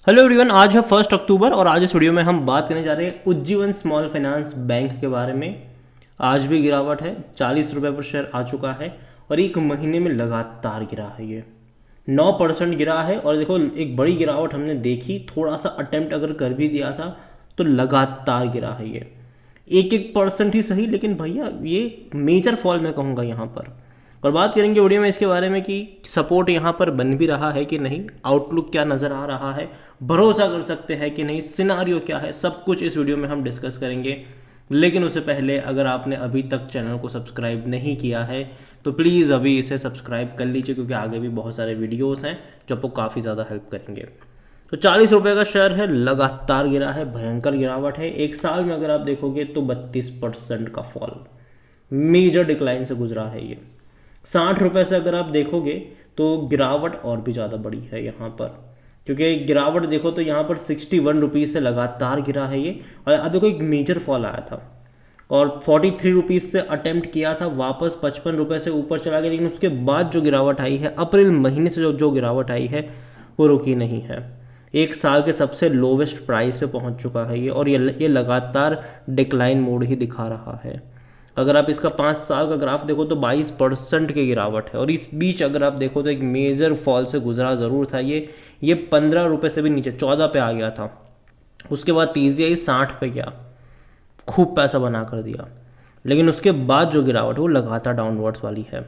Hello everyone, आज है 1 अक्टूबर और आज इस वीडियो में हम बात करने जा रहे हैं उज्जीवन स्मॉल फाइनेंस बैंक के बारे में। आज भी गिरावट है, 40 रुपये पर शेयर आ चुका है और एक महीने में लगातार गिरा है। ये 9% गिरा है और देखो एक बड़ी गिरावट हमने देखी, थोड़ा सा अटेम्प्ट अगर कर भी दिया था तो लगातार गिरा है ये। एक एक परसेंट ही सही, लेकिन भैया ये मेजर फॉल मैं कहूँगा यहाँ पर। और बात करेंगे वीडियो में इसके बारे में कि सपोर्ट यहाँ पर बन भी रहा है कि नहीं, आउटलुक क्या नज़र आ रहा है, भरोसा कर सकते हैं कि नहीं, सिनारियो क्या है, सब कुछ इस वीडियो में हम डिस्कस करेंगे। लेकिन उससे पहले अगर आपने अभी तक चैनल को सब्सक्राइब नहीं किया है तो प्लीज़ अभी इसे सब्सक्राइब कर लीजिए, क्योंकि आगे भी बहुत सारे वीडियोस हैं जो आपको काफ़ी ज़्यादा हेल्प करेंगे। तो 40 रुपये का शेयर है, लगातार गिरा है, भयंकर गिरावट है। एक साल में अगर आप देखोगे तो 32% का फॉल, मेजर डिक्लाइन से गुजरा है ये। 60 रुपये से अगर आप देखोगे तो गिरावट और भी ज़्यादा बड़ी है यहाँ पर, क्योंकि गिरावट देखो तो यहाँ पर 61 रुपीज़ से लगातार गिरा है ये। और अब देखो एक मेजर फॉल आया था और 43 रुपीज़ से अटेम्प्ट किया था, वापस 55 रुपये से ऊपर चला गया, लेकिन उसके बाद जो गिरावट आई है अप्रैल महीने से जो गिरावट आई है वो रुकी नहीं है। एक साल के सबसे लोवेस्ट प्राइस पे पहुंच चुका है ये, और ये लगातार डिक्लाइन मोड ही दिखा रहा है। अगर आप इसका 5 साल का ग्राफ देखो तो 22% की गिरावट है, और इस बीच अगर आप देखो तो एक मेजर फॉल से गुजरा ज़रूर था ये 15 रुपये से भी नीचे 14 पे आ गया था। उसके बाद तेज़ी आई, 60 पे गया, खूब पैसा बना कर दिया। लेकिन उसके बाद जो गिरावट है वो लगातार डाउनवर्ड्स वाली है।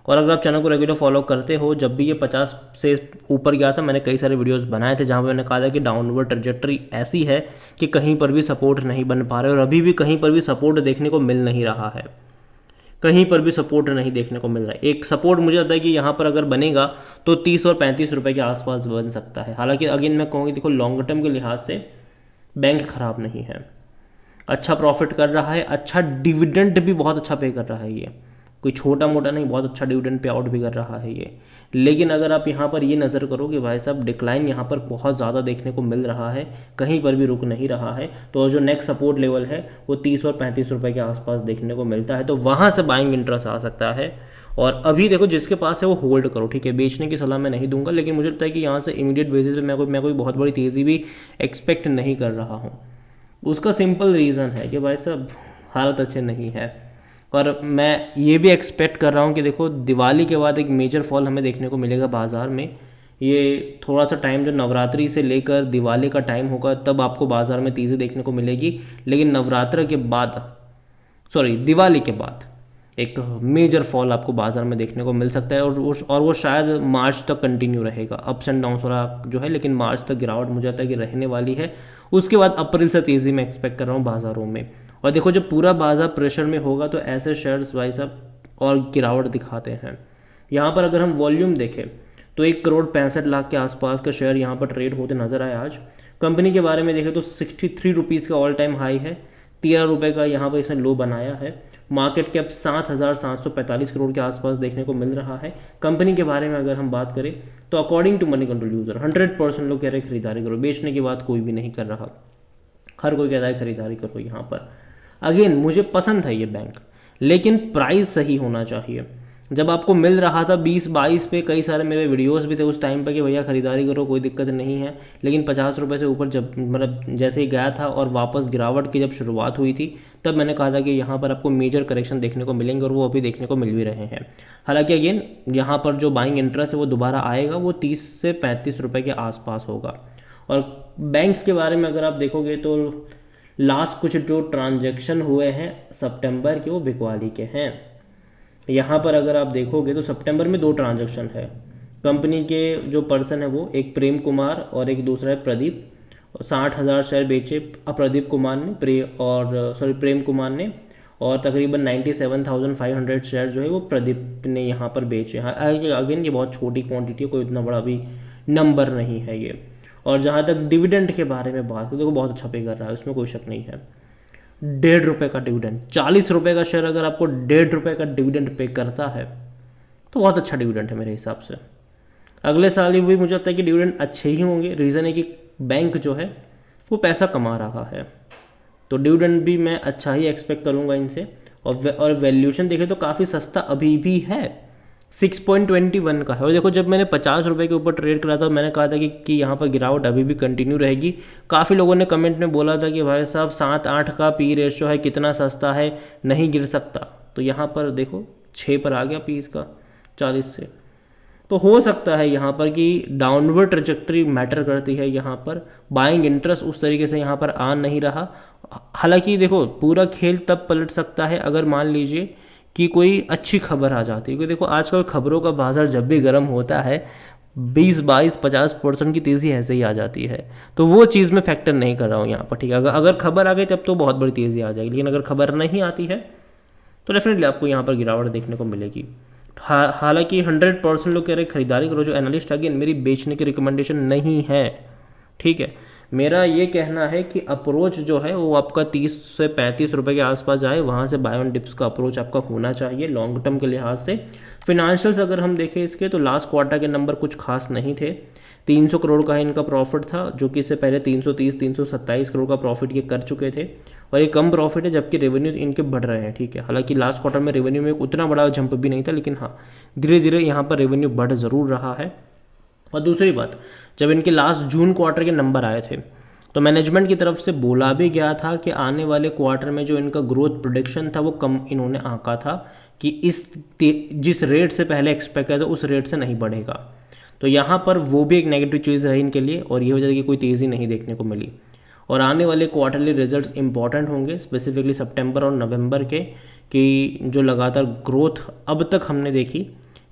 और अगर आप चैनल को रेगुलर फॉलो करते हो, जब भी ये 50 से ऊपर गया था मैंने कई सारे वीडियोस बनाए थे जहाँ पे मैंने कहा था कि डाउनवर्ड ट्रजेक्टरी ऐसी है कि कहीं पर भी सपोर्ट नहीं बन पा रहे, और अभी भी कहीं पर भी सपोर्ट देखने को मिल नहीं रहा है। कहीं पर भी सपोर्ट नहीं देखने को मिल रहा है। एक सपोर्ट मुझे लगता है कि यहाँ पर अगर बनेगा तो 30 और 35 रुपये के आसपास बन सकता है। हालांकि अगेन मैं कहूँगी, देखो लॉन्ग टर्म के लिहाज से बैंक खराब नहीं है, अच्छा प्रॉफिट कर रहा है, अच्छा डिविडेंड भी बहुत अच्छा पे कर रहा है ये, कोई छोटा मोटा नहीं, बहुत अच्छा डिविडेंड पे आउट भी कर रहा है ये। लेकिन अगर आप यहाँ पर ये नज़र करो कि भाई साहब डिक्लाइन यहाँ पर बहुत ज़्यादा देखने को मिल रहा है, कहीं पर भी रुक नहीं रहा है, तो जो नेक्स्ट सपोर्ट लेवल है वो 30 और 35 रुपये के आसपास देखने को मिलता है, तो वहाँ से बाइंग इंटरेस्ट आ सकता है। और अभी देखो जिसके पास है वो होल्ड करो, ठीक है, बेचने की सलाह मैं नहीं दूंगा, लेकिन मुझे लगता है कि यहाँ से इमीडिएट बेसिस पे मैं कोई बहुत बड़ी तेज़ी भी एक्सपेक्ट नहीं कर रहा हूँ। उसका सिंपल रीज़न है कि भाई साहब हालत अच्छे नहीं है। और मैं ये भी एक्सपेक्ट कर रहा हूँ कि देखो दिवाली के बाद एक मेजर फॉल हमें देखने को मिलेगा बाज़ार में। ये थोड़ा सा टाइम जो नवरात्रि से लेकर दिवाली का टाइम होगा तब आपको बाज़ार में तेज़ी देखने को मिलेगी, लेकिन नवरात्र के बाद, सॉरी दिवाली के बाद एक मेजर फॉल आपको बाज़ार में देखने को मिल सकता है, और वो शायद मार्च तक कंटिन्यू रहेगा। अप्स एंड डाउन्स वाला जो है, लेकिन मार्च तक गिरावट मुझे लगता है कि रहने वाली है। उसके बाद अप्रैल से तेज़ी में एक्सपेक्ट कर रहा हूँ बाज़ारों में। और देखो जब पूरा बाज़ार प्रेशर में होगा तो ऐसे शेयर्स भाई साहब और गिरावट दिखाते हैं। यहाँ पर अगर हम वॉल्यूम देखें तो 1,65,00,000 के आसपास का शेयर यहाँ पर ट्रेड होते नजर आए आज। कंपनी के बारे में देखें तो 63 रुपीज़ का ऑल टाइम हाई है, 13 रुपये का यहाँ पर इसने लो बनाया है। मार्केट कैप 7,745 करोड़ के आसपास देखने को मिल रहा है। कंपनी के बारे में अगर हम बात करें तो according to Moneycontrol user 100% लोग कह रहे हैं खरीदारी करो, बेचने की बात कोई भी नहीं कर रहा, हर कोई कहता है खरीदारी करो यहाँ पर। अगेन मुझे पसंद है ये बैंक, लेकिन प्राइस सही होना चाहिए। जब आपको मिल रहा था 20-22 पे, कई सारे मेरे वीडियोस भी थे उस टाइम पर कि भैया खरीदारी करो कोई दिक्कत नहीं है, लेकिन 50 रुपये से ऊपर जब मतलब जैसे ही गया था और वापस गिरावट की जब शुरुआत हुई थी तब मैंने कहा था कि यहाँ पर आपको मेजर करेक्शन देखने को मिलेंगे, और वो अभी देखने को मिल भी रहे हैं। हालांकि अगेन यहाँ पर जो बाइंग इंटरेस्ट है वो दोबारा आएगा, वो 30 से 35 रुपये के आसपास होगा। और बैंक के बारे में अगर आप देखोगे तो लास्ट कुछ जो ट्रांजैक्शन हुए हैं सितंबर के वो बिकवाली के हैं। यहाँ पर अगर आप देखोगे तो सितंबर में 2 ट्रांजैक्शन है। कंपनी के जो पर्सन है वो एक प्रेम कुमार और एक दूसरा है प्रदीप, 60,000 शेयर बेचे प्रदीप कुमार ने प्रेम कुमार ने, और तकरीबन 97,500 शेयर जो है वो प्रदीप ने यहाँ पर बेचे। अगेन ये बहुत छोटी क्वांटिटी है, कोई इतना बड़ा भी नंबर नहीं है ये। और जहाँ तक डिविडेंड के बारे में बात करें तो वो बहुत अच्छा पे कर रहा है, उसमें कोई शक नहीं है। 1.5 रुपये का डिविडेंड, 40 रुपये का शेयर अगर आपको 1.5 रुपये का डिविडेंड पे करता है तो बहुत अच्छा डिविडेंड है मेरे हिसाब से। अगले साल भी मुझे लगता है कि डिविडेंड अच्छे ही होंगे। रीज़न है कि बैंक जो है वो पैसा कमा रहा है, तो डिविडेंड भी मैं अच्छा ही एक्सपेक्ट करूँगा इनसे। और वैल्यूएशन देखें तो काफ़ी सस्ता अभी भी है, 6.21 का है। और देखो जब मैंने 50 रुपये के ऊपर ट्रेड करा था मैंने कहा था कि यहाँ पर गिरावट अभी भी कंटिन्यू रहेगी। काफ़ी लोगों ने कमेंट में बोला था कि भाई साहब 7-8 का पी रेशो है, कितना सस्ता है, नहीं गिर सकता। तो यहाँ पर देखो 6 पर आ गया पी इसका 40 से। तो हो सकता है यहाँ पर कि डाउनवर्ड ट्रजेक्टरी मैटर करती है, यहाँ पर बाइंग इंटरेस्ट उस तरीके से यहाँ पर आ नहीं रहा। हालांकि देखो पूरा खेल तब पलट सकता है अगर मान लीजिए कि कोई अच्छी खबर आ जाती है, क्योंकि देखो आजकल खबरों का बाजार जब भी गर्म होता है 20-22-50% की तेज़ी ऐसे ही आ जाती है। तो वो चीज़ मैं फैक्टर नहीं कर रहा हूँ यहाँ पर, ठीक है। अगर खबर आ गई तब तो बहुत बड़ी तेज़ी आ जाएगी, लेकिन अगर खबर नहीं आती है तो डेफिनेटली आपको यहाँ पर गिरावट देखने को मिलेगी। हालांकि 100% लोग कह रहे खरीदारी करो, जो एनालिस्ट अगेन मेरी बेचने की रिकमेंडेशन नहीं है, ठीक है। मेरा ये कहना है कि अप्रोच जो है वो आपका 30 से 35 रुपए के आसपास जाए, वहाँ से बाय ऑन डिप्स का अप्रोच आपका होना चाहिए लॉन्ग टर्म के लिहाज से। फिनेंशियल्स अगर हम देखें इसके तो लास्ट क्वार्टर के नंबर कुछ खास नहीं थे। 300 करोड़ का इनका प्रॉफिट था, जो कि इससे पहले 330-327 करोड़ का प्रॉफिट ये कर चुके थे, और ये कम प्रॉफिट है जबकि रेवेन्यू इनके बढ़ रहे हैं, ठीक है। हालांकि लास्ट क्वार्टर में रेवेन्यू में उतना बड़ा जंप भी नहीं था, लेकिन हाँ धीरे धीरे यहाँ पर रेवेन्यू बढ़ ज़रूर रहा है। और दूसरी बात, जब इनके लास्ट जून क्वार्टर के नंबर आए थे तो मैनेजमेंट की तरफ से बोला भी गया था कि आने वाले क्वार्टर में जो इनका ग्रोथ प्रोडिक्शन था वो कम इन्होंने आंका था कि जिस रेट से पहले एक्सपेक्ट किया था उस रेट से नहीं बढ़ेगा। तो यहाँ पर वो भी एक नेगेटिव चीज़ रही इनके लिए, और ये वजह कि कोई तेज़ी नहीं देखने को मिली। और आने वाले क्वार्टरली रिजल्ट्स इंपॉर्टेंट होंगे, स्पेसिफिकली सितंबर और नवंबर के, कि जो लगातार ग्रोथ अब तक हमने देखी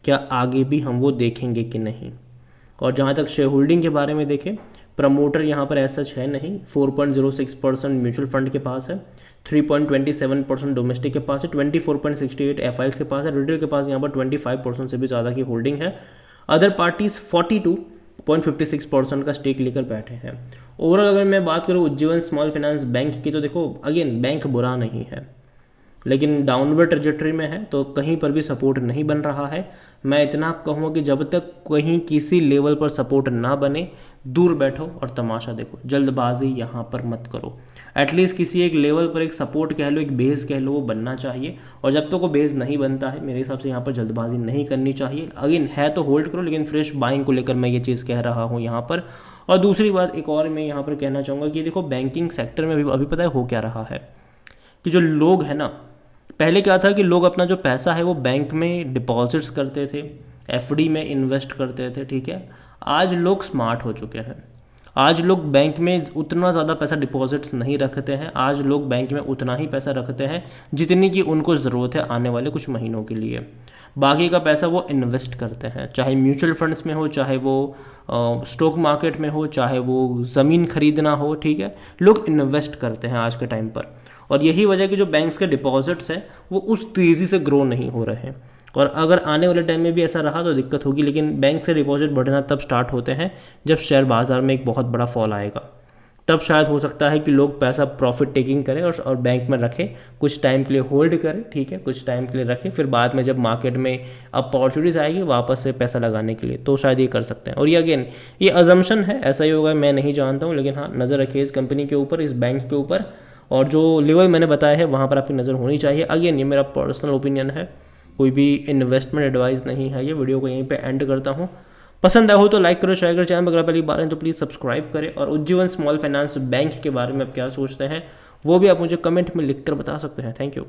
क्या आगे भी हम वो देखेंगे कि नहीं। और जहाँ तक शेयर होल्डिंग के बारे में देखें, प्रमोटर यहाँ पर ऐसा है नहीं। 4.06% म्यूचुअल फंड के पास है, 3.27% डोमेस्टिक के पास है, 24.68 एफआईएल्स के पास है, रिटेल के पास यहाँ पर 25% से भी ज़्यादा की होल्डिंग है। अदर पार्टीज 42.56% का स्टेक लेकर बैठे हैं। ओवरऑल अगर मैं बात करूँ उज्जीवन स्मॉल फाइनेंस बैंक की, तो देखो अगेन बैंक बुरा नहीं है, लेकिन डाउनवर्ड ट्रजेक्टरी में है, तो कहीं पर भी सपोर्ट नहीं बन रहा है। मैं इतना कहूँगा कि जब तक कहीं किसी लेवल पर सपोर्ट ना बने दूर बैठो और तमाशा देखो, जल्दबाजी यहाँ पर मत करो। एटलीस्ट किसी एक लेवल पर एक सपोर्ट कह लो, एक बेस कह लो, वो बनना चाहिए। और जब तक वो बेस नहीं बनता है मेरे हिसाब से यहाँ पर जल्दबाजी नहीं करनी चाहिए। अगेन है तो होल्ड करो, लेकिन फ्रेश बाइंग को लेकर मैं ये चीज़ कह रहा हूँ यहाँ पर। और दूसरी बात एक और मैं यहाँ पर कहना चाहूँगा कि देखो बैंकिंग सेक्टर में अभी पता है हो क्या रहा है, कि जो लोग हैं ना, पहले क्या था कि लोग अपना जो पैसा है वो बैंक में डिपॉजिट्स करते थे, एफडी में इन्वेस्ट करते थे, ठीक है। आज लोग स्मार्ट हो चुके हैं, आज लोग बैंक में उतना ज़्यादा पैसा डिपॉजिट्स नहीं रखते हैं। आज लोग बैंक में उतना ही पैसा रखते हैं जितनी की उनको ज़रूरत है आने वाले कुछ महीनों के लिए। बाकी का पैसा वो इन्वेस्ट करते हैं, चाहे म्यूचुअल फंड्स में हो, चाहे वो स्टॉक मार्केट में हो, चाहे वो ज़मीन खरीदना हो, ठीक है। लोग इन्वेस्ट करते हैं आज के टाइम पर, और यही वजह कि जो बैंक्स के डिपॉजिट्स हैं वो उस तेज़ी से ग्रो नहीं हो रहे हैं। और अगर आने वाले टाइम में भी ऐसा रहा तो दिक्कत होगी, लेकिन बैंक से डिपॉजिट बढ़ना तब स्टार्ट होते हैं जब शेयर बाज़ार में एक बहुत बड़ा फॉल आएगा। तब शायद हो सकता है कि लोग पैसा प्रॉफिट टेकिंग करें और बैंक में रखें, कुछ टाइम के लिए होल्ड करें, ठीक है, कुछ टाइम के लिए रखें, फिर बाद में जब मार्केट में अपॉर्चुनिटीज़ आएगी वापस से पैसा लगाने के लिए, तो शायद ये कर सकते हैं। और ये अगेन ये अजम्पशन है, ऐसा ही होगा मैं नहीं जानता हूँ, लेकिन हाँ नज़र रखिए इस कंपनी के ऊपर, इस बैंक के ऊपर, और जो लेवल मैंने बताया है वहाँ पर आपकी नज़र होनी चाहिए। अगेन ये मेरा पर्सनल ओपिनियन है, कोई भी इन्वेस्टमेंट एडवाइस नहीं है। ये वीडियो को यहीं पे एंड करता हूँ। पसंद आया हो तो लाइक करो, शेयर करो, चैनल पर अगर पहली बार है तो प्लीज़ सब्सक्राइब करें। और उज्जीवन स्मॉल फाइनेंस बैंक के बारे में आप क्या सोचते हैं वो भी आप मुझे कमेंट में लिख कर बता सकते हैं। Thank you.